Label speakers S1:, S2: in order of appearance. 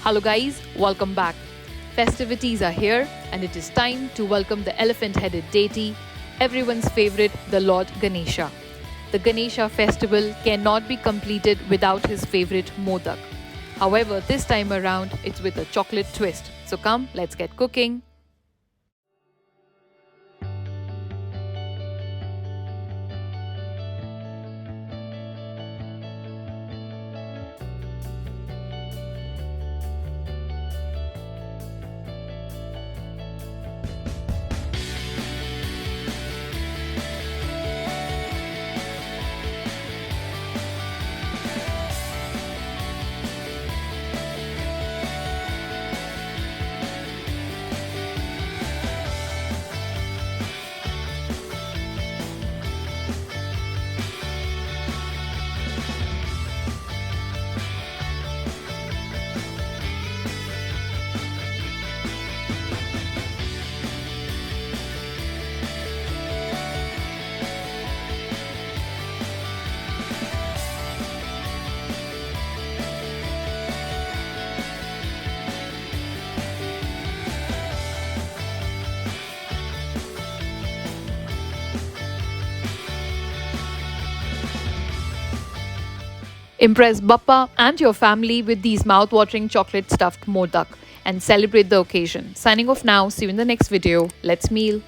S1: Hello guys, welcome back. Festivities are here and it is time to welcome the elephant-headed deity, everyone's favorite, the Lord Ganesha. The Ganesha festival cannot be completed without his favorite Modak. However, this time around, it's with a chocolate twist. So come, let's get cooking. Impress Bappa and your family with these mouth-watering chocolate stuffed Modak and celebrate the occasion. Signing off now. See you in the next video. Let's meal.